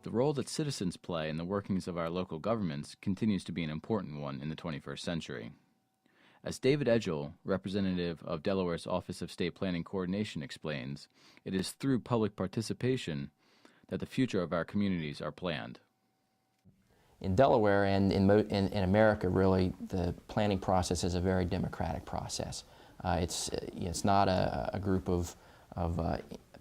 The role that citizens play in the workings of our local governments continues to be an important one in the 21st century. As David Edgell, representative of Delaware's Office of State Planning Coordination, explains, it is through public participation that the future of our communities are planned. In Delaware and in America, really, the planning process is a very democratic process. It's not a group of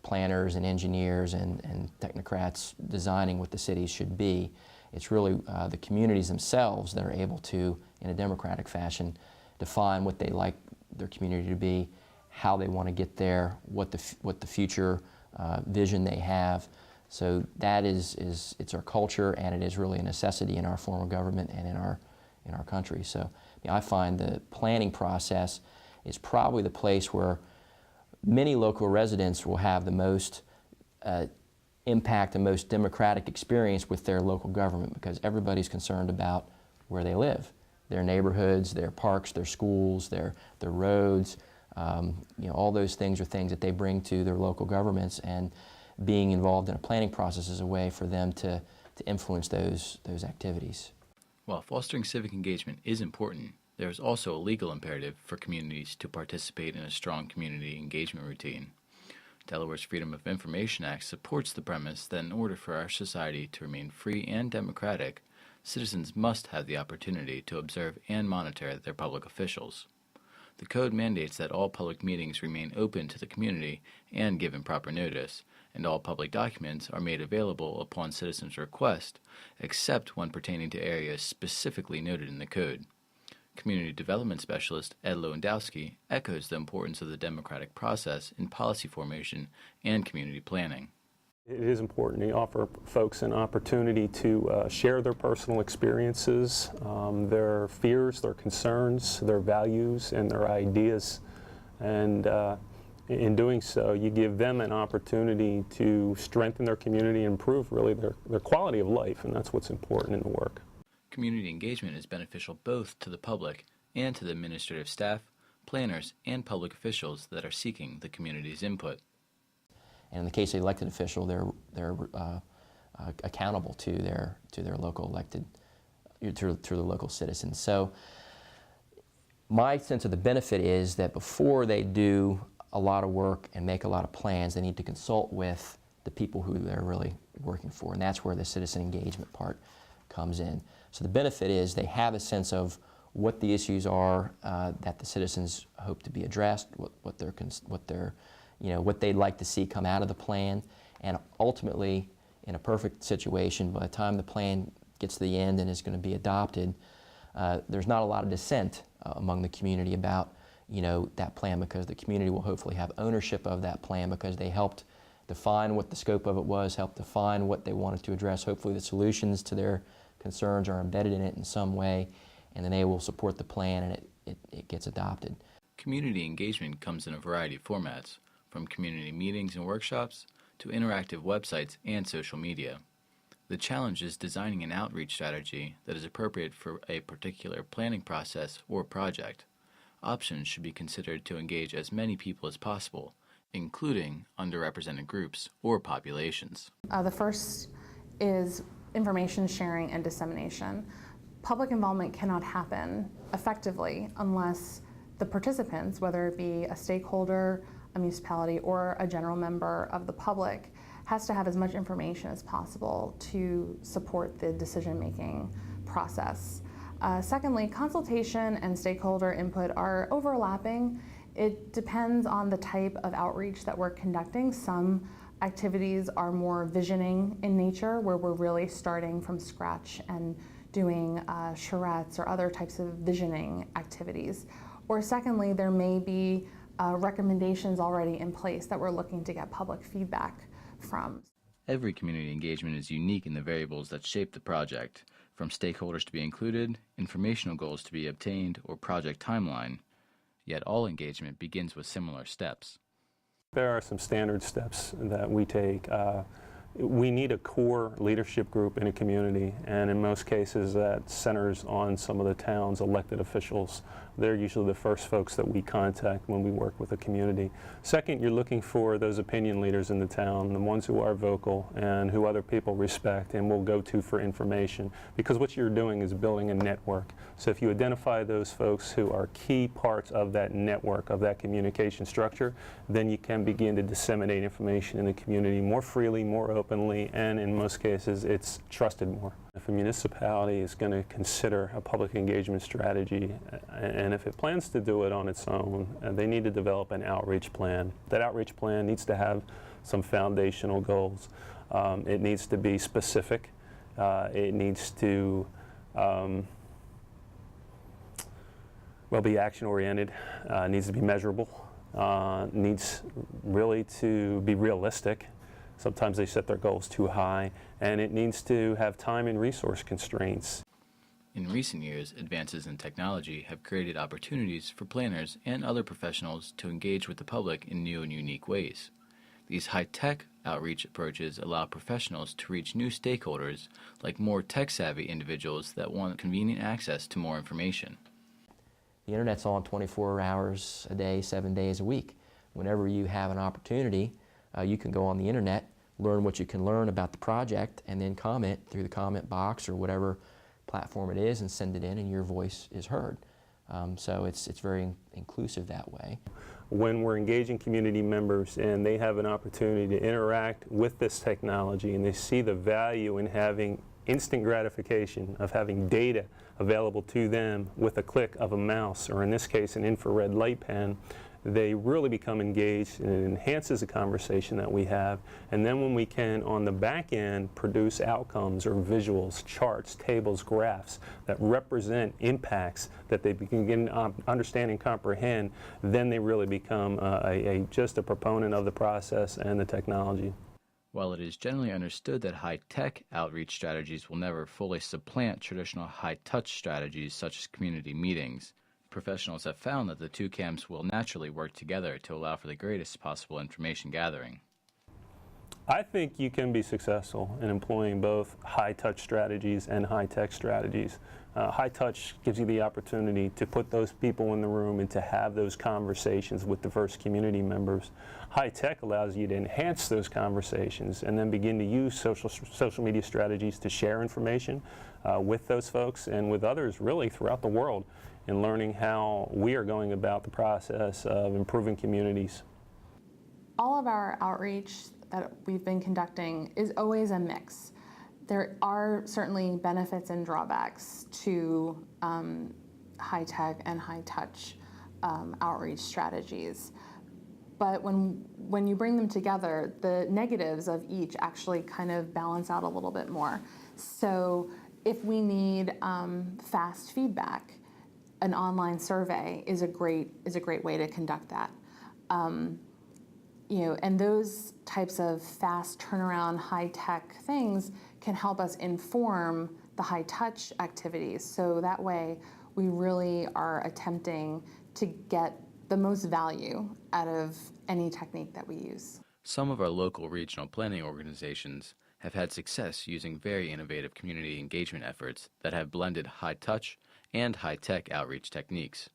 planners and engineers and technocrats designing what the cities should be. It's really the communities themselves that are able to, in a democratic fashion, define what they like their community to be, how they want to get there, what the future vision they have. So that it's our culture, and it is really a necessity in our form of government and in our country. So I find the planning process is probably the place where many local residents will have the most impact and most democratic experience with their local government, because everybody's concerned about where they live, their neighborhoods, their parks, their schools, their roads. All those things are things that they bring to their local governments, and being involved in a planning process is a way for them to influence those activities. While fostering civic engagement is important, there is also a legal imperative for communities to participate in a strong community engagement routine. Delaware's Freedom of Information Act supports the premise that in order for our society to remain free and democratic, citizens must have the opportunity to observe and monitor their public officials. The code mandates that all public meetings remain open to the community and given proper notice, and all public documents are made available upon citizens' request, except when pertaining to areas specifically noted in the code. Community Development Specialist Ed Lewandowski echoes the importance of the democratic process in policy formation and community planning. It is important to offer folks an opportunity to share their personal experiences, their fears, their concerns, their values, and their ideas. And in doing so, you give them an opportunity to strengthen their community and improve really their quality of life, and that's what's important in the work. Community engagement is beneficial both to the public and to the administrative staff, planners, and public officials that are seeking the community's input. And in the case of the elected official, they're accountable to their local elected, to the local citizens. So my sense of the benefit is that before they do a lot of work and make a lot of plans, they need to consult with the people who they're really working for, and that's where the citizen engagement part comes in. So the benefit is they have a sense of what the issues are that the citizens hope to be addressed, what they'd like to see come out of the plan, and ultimately, in a perfect situation, by the time the plan gets to the end and is going to be adopted, there's not a lot of dissent among the community about that plan, because the community will hopefully have ownership of that plan because they helped define what the scope of it was, helped define what they wanted to address. Hopefully the solutions to their concerns are embedded in it in some way, and then they will support the plan and it gets adopted. Community engagement comes in a variety of formats, from community meetings and workshops to interactive websites and social media. The challenge is designing an outreach strategy that is appropriate for a particular planning process or project. Options should be considered to engage as many people as possible, including underrepresented groups or populations. The first is information sharing and dissemination. Public involvement cannot happen effectively unless the participants, whether it be a stakeholder, a municipality, or a general member of the public, has to have as much information as possible to support the decision-making process. Secondly, consultation and stakeholder input are overlapping. It depends on the type of outreach that we're conducting. Some activities are more visioning in nature, where we're really starting from scratch and doing charrettes or other types of visioning activities. Or secondly, there may be recommendations already in place that we're looking to get public feedback from. Every community engagement is unique in the variables that shape the project, from stakeholders to be included, informational goals to be obtained, or project timeline. Yet all engagement begins with similar steps. There are some standard steps that we take. We need a core leadership group in a community, and in most cases that centers on some of the town's elected officials They're usually the first folks that we contact when we work with a community. Second, you're looking for those opinion leaders in the town, the ones who are vocal and who other people respect and will go to for information, because what you're doing is building a network. So if you identify those folks who are key parts of that network, of that communication structure, then you can begin to disseminate information in the community more freely, more openly, and in most cases it's trusted more. If a municipality is going to consider a public engagement strategy, and if it plans to do it on its own, they need to develop an outreach plan. That outreach plan needs to have some foundational goals. It needs to be specific. It needs to be action-oriented. Needs to be measurable. Needs really to be realistic. Sometimes they set their goals too high, and it needs to have time and resource constraints. In recent years, advances in technology have created opportunities for planners and other professionals to engage with the public in new and unique ways. These high-tech outreach approaches allow professionals to reach new stakeholders, like more tech-savvy individuals that want convenient access to more information. The internet's on 24 hours a day, 7 days a week. Whenever you have an opportunity, you can go on the internet, learn what you can learn about the project, and then comment through the comment box or whatever platform it is and send it in, and your voice is heard. So it's very inclusive that way. When we're engaging community members and they have an opportunity to interact with this technology and they see the value in having instant gratification, of having data available to them with a click of a mouse, or in this case an infrared light pen, they really become engaged, and it enhances the conversation that we have. And then when we can, on the back end, produce outcomes or visuals, charts, tables, graphs that represent impacts that they begin to understand and comprehend, then they really become just a proponent of the process and the technology. While it is generally understood that high-tech outreach strategies will never fully supplant traditional high-touch strategies such as community meetings, professionals have found that the two camps will naturally work together to allow for the greatest possible information gathering. I think you can be successful in employing both high-touch strategies and high-tech strategies. High-touch gives you the opportunity to put those people in the room and to have those conversations with diverse community members. High-tech allows you to enhance those conversations and then begin to use social media strategies to share information with those folks and with others really throughout the world, in learning how we are going about the process of improving communities. All of our outreach that we've been conducting is always a mix. There are certainly benefits and drawbacks to high-tech and high-touch outreach strategies. But when you bring them together, the negatives of each actually kind of balance out a little bit more. So if we need fast feedback, an online survey is a great way to conduct that. And those types of fast turnaround, high-tech things can help us inform the high-touch activities. So that way, we really are attempting to get the most value out of any technique that we use. Some of our local regional planning organizations have had success using very innovative community engagement efforts that have blended high-touch and high-tech outreach techniques.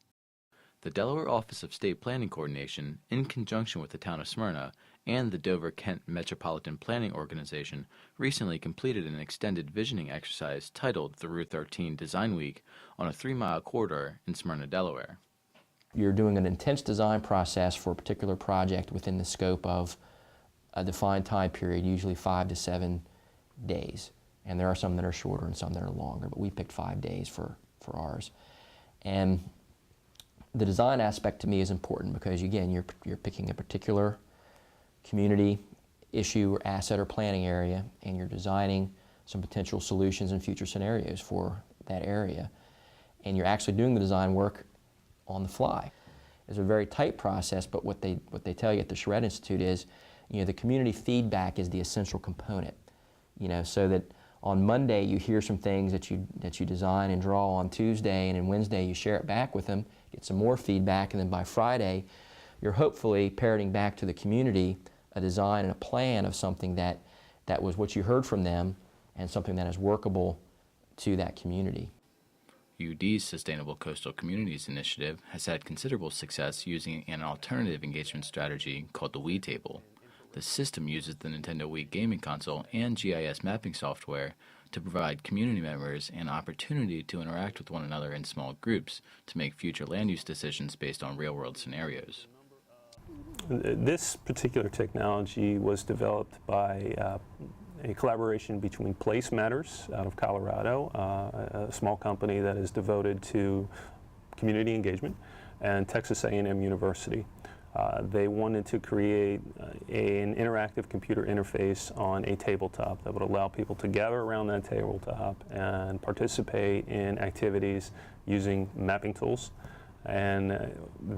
The Delaware Office of State Planning Coordination, in conjunction with the town of Smyrna and the Dover-Kent Metropolitan Planning Organization, recently completed an extended visioning exercise titled the Route 13 Design Week on a 3-mile corridor in Smyrna, Delaware. You're doing an intense design process for a particular project within the scope of a defined time period, usually 5 to 7 days. And there are some that are shorter and some that are longer, but we picked 5 days for ours. And the design aspect to me is important because, again, you're picking a particular community issue or asset or planning area, and you're designing some potential solutions and future scenarios for that area. And you're actually doing the design work on the fly. It's a very tight process, but what they tell you at the Shred Institute is, the community feedback is the essential component. So that on Monday you hear some things that you design and draw on Tuesday, and then Wednesday you share it back with them, get some more feedback, and then by Friday you're hopefully parroting back to the community a design and a plan of something that was what you heard from them and something that is workable to that community. UD's Sustainable Coastal Communities Initiative has had considerable success using an alternative engagement strategy called the Wii Table. The system uses the Nintendo Wii gaming console and GIS mapping software to provide community members an opportunity to interact with one another in small groups to make future land use decisions based on real-world scenarios. This particular technology was developed by a collaboration between Place Matters out of Colorado, a small company that is devoted to community engagement, and Texas A&M University. They wanted to create an interactive computer interface on a tabletop that would allow people to gather around that tabletop and participate in activities using mapping tools. And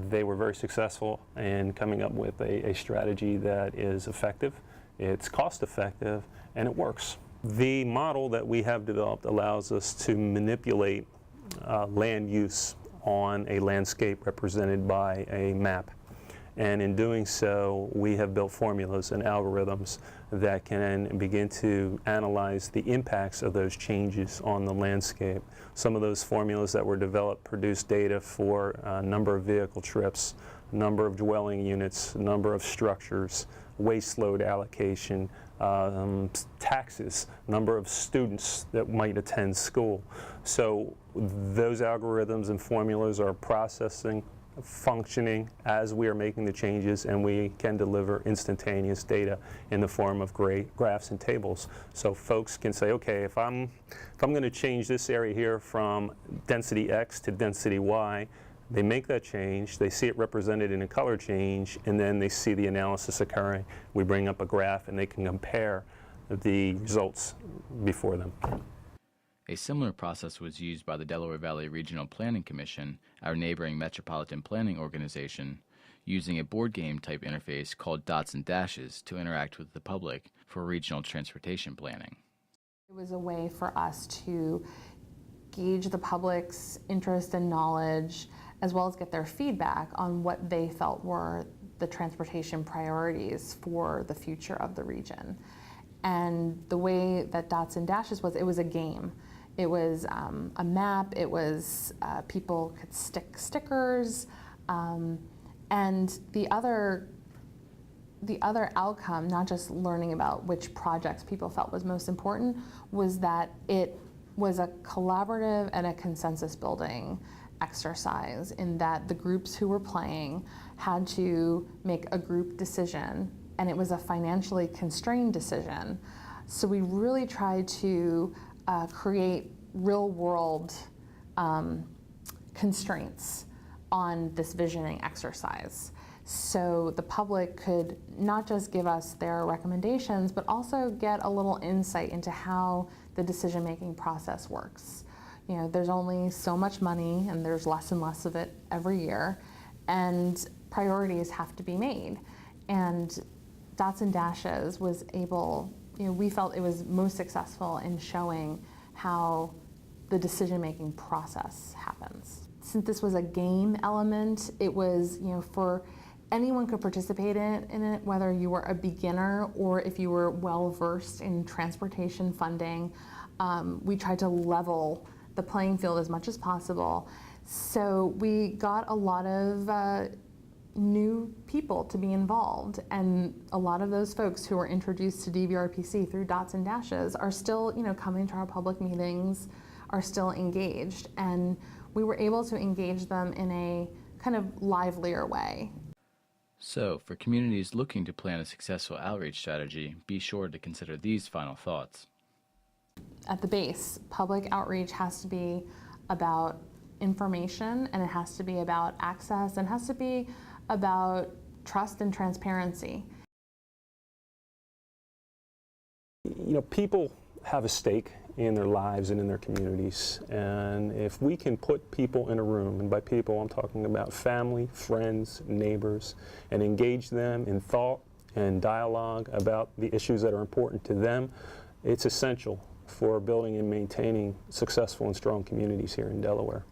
they were very successful in coming up with a strategy that is effective, it's cost effective, and it works. The model that we have developed allows us to manipulate land use on a landscape represented by a map. And in doing so, we have built formulas and algorithms that can begin to analyze the impacts of those changes on the landscape. Some of those formulas that were developed produce data for number of vehicle trips, number of dwelling units, number of structures, waste load allocation, taxes, number of students that might attend school. So those algorithms and formulas are processing, functioning as we are making the changes, and we can deliver instantaneous data in the form of graphs and tables. So folks can say, okay, if I'm going to change this area here from density X to density Y, they make that change, they see it represented in a color change, and then they see the analysis occurring. We bring up a graph and they can compare the results before them. A similar process was used by the Delaware Valley Regional Planning Commission, our neighboring metropolitan planning organization, using a board game type interface called Dots and Dashes to interact with the public for regional transportation planning. It was a way for us to gauge the public's interest and knowledge, as well as get their feedback on what they felt were the transportation priorities for the future of the region. And the way that Dots and Dashes was, it was a game. It was a map, it was people could stick stickers, and the other outcome, not just learning about which projects people felt was most important, was that it was a collaborative and a consensus building exercise, in that the groups who were playing had to make a group decision, and it was a financially constrained decision. So we really tried to create real-world constraints on this visioning exercise. So the public could not just give us their recommendations, but also get a little insight into how the decision-making process works. You know, there's only so much money, and there's less and less of it every year, and priorities have to be made. And Dots and Dashes was able, we felt it was most successful in showing how the decision-making process happens. Since this was a game element, it was, for anyone could participate in it, whether you were a beginner or if you were well-versed in transportation funding. We tried to level the playing field as much as possible. So we got a lot of new people to be involved, and a lot of those folks who were introduced to DVRPC through Dots and Dashes are still, coming to our public meetings, are still engaged, and we were able to engage them in a kind of livelier way. So, for communities looking to plan a successful outreach strategy, be sure to consider these final thoughts. At the base, public outreach has to be about information, and it has to be about access, and it has to be about trust and transparency. People have a stake in their lives and in their communities, and if we can put people in a room, and by people I'm talking about family, friends, neighbors, and engage them in thought and dialogue about the issues that are important to them, it's essential for building and maintaining successful and strong communities here in Delaware.